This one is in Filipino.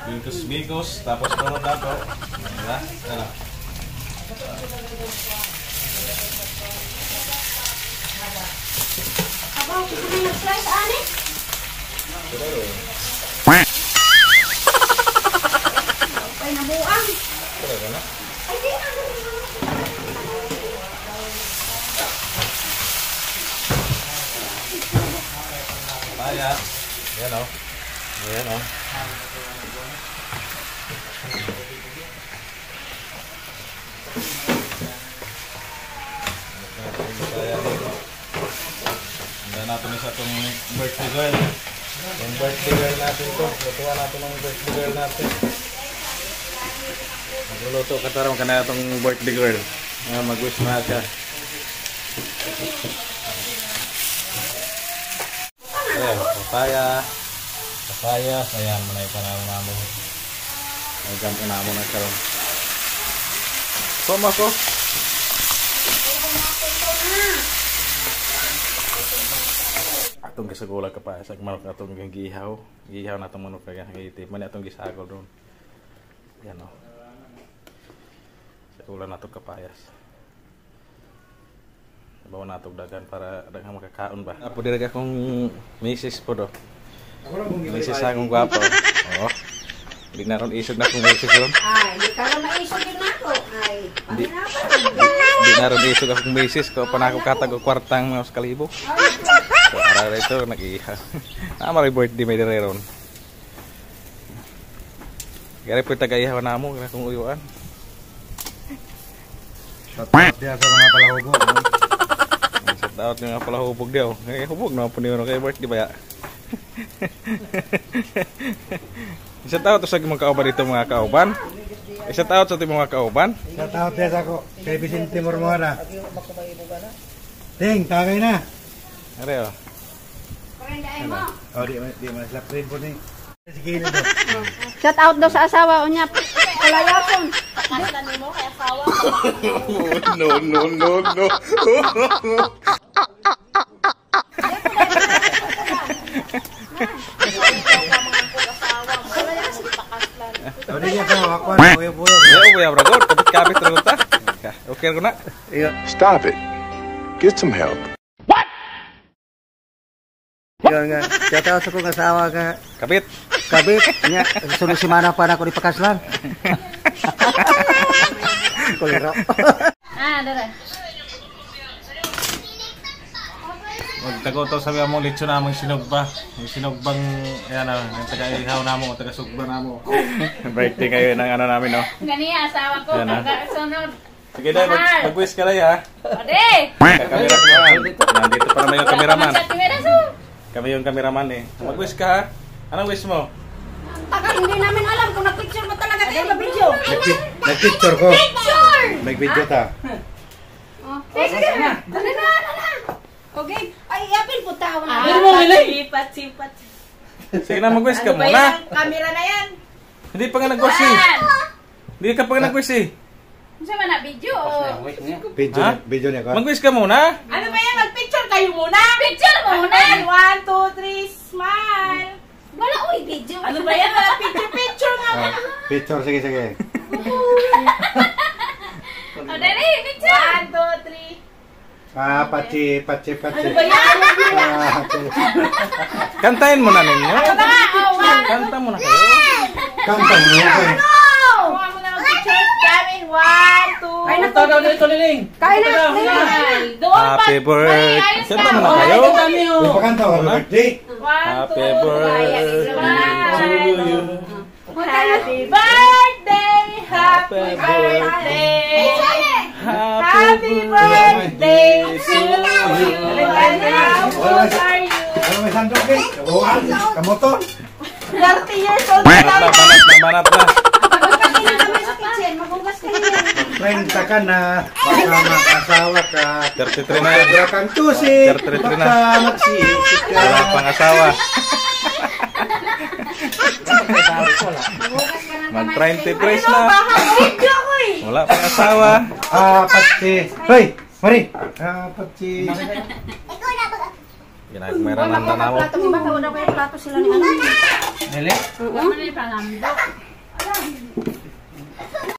Bigos, tapos turun na to. Diba? Ano? Abaw, gusto mo yung slice, ani? Ay, nabuang. Talaga na? Ay, di na. Kaya. Yan o. Yan o. Handa natin isa itong birthday girl. Yung birthday girl natin ito. Lutuan natin ng birthday girl natin. Magluluto ka tarong ka na itong birthday girl. Mag-wish na siya. Ayan, papaya. Papaya. Ayan, manay pa namin namin. Nagam ka namin na karoon. Koma ko. Atong gisagula ka pa. Sag manok atong gihaw. Gihaw na itong manok kaya. Itip man atong gisagol doon. Yan o. Sagula na itong kapayas. Bawa na itong dagan para dagang makakaon ba. Apo diraga kong misis po do. Misis akong gwapo. Oo. Hindi na ron isog na kong misis ron. Ay, hindi ka rin maisog yun ako. Ay, Hindi na ron isog akong misis ko. Panako katag o kwartang mga kalibo. So, para rito, nag-iha. Namari birthday may dire ron. Gari po taga-ihaw na mo kung uyuan. Shoutout dia sa mga palahubog. Shoutout yung mga palahubog dia. Hubog na po niyo kay birthday ba ya? Shoutout sa mga kauban dito mga kauban. Shoutout sa mga kauban. Shoutout dia sa ko. Kay Vicente Mormona. Ting, tagay na. Are oh. Oh, di maslap rin po ni. Sige na do. Shout out daw sa asawa o niya. Kalayakon. Pakaslan mo kay asawa. No. Oh, di niya ka wakwan. Buyo-buyo. Ya, brother. Kapit rin ta. Okay ko na. Stop it. Get some help. Yun nga. Shoutout sa kong asawa ka. Kapit. Kabit. Nya, sunod semana pa na ako di pakaslan. Kulero. Dara. Magtagotaw sabi mo lechon na mong sinugba. Yung sinugbang yan yung taga-ihaw na mo, taga-sugba na mo. Birthday kayo ng ano namin, no? Ganiya asawa ko sunod. Sige dahil, mag-wish ka lang, ha? Ode. Kameraman. Nandito pa naman yung kameraman. Kamera so. Kami yung kameraman, eh. Mag-wish ka, ha? Anong wish mo? Taga, hindi namin alam kung nag-picture ba talaga kayo ba-video. Nag-picture ko. Picture! Nag-video ta. Sige na. Dali na. Okay. Ay, yapin po tao na. Sipat. Sige na, mag-wish ka Ano ba muna. yan? Kamera na yan. Hindi pa nga nag-wish, eh. Hindi ka pa nga nag-wish, eh. Ano ba na video? Video niya ko. Mag-wish ka muna. Ano ba yan? Mag-picture kayo muna. Picture muna. 1, 2, 3, smile. Wala, uy, video. Ano ba yan? Picture nga. Picture, sige. O, dali, picture. 1, 2, 3. Pachi. Ano ba yan? Kantahin mo na ninyo. Ano ba nga? Kanta mo na kayo. Kanta mo na ko. Kuha mo na ang picture. Kami, 1, 2. Ay, naku. Kain na. Happy birthday. Kanta mo na kayo. Di pa kanta ko birthday. Happy birthday to you. Happy birthday. Happy birthday. Happy birthday to you. How old are you? Ano may sandok din? Kamotor. 30 years old Banat na. na. Magpakain kami sa kitchen. Magugas kayo. Renta ka na. Kasama kasawa ka. 33 na yan. Sobra kang tusik. 33 na. Baka magsisik ka. Wala pang asawa. Magugas ka ng kamay. Mag-23 na. Video ko eh. Wala pang asawa. Pachi. Hoy, Mari. Pachi. Ginagmeran ng tanaw. Plato mo ba? Tawad ako yung plato sila ni ano. Ano yung pangamdo?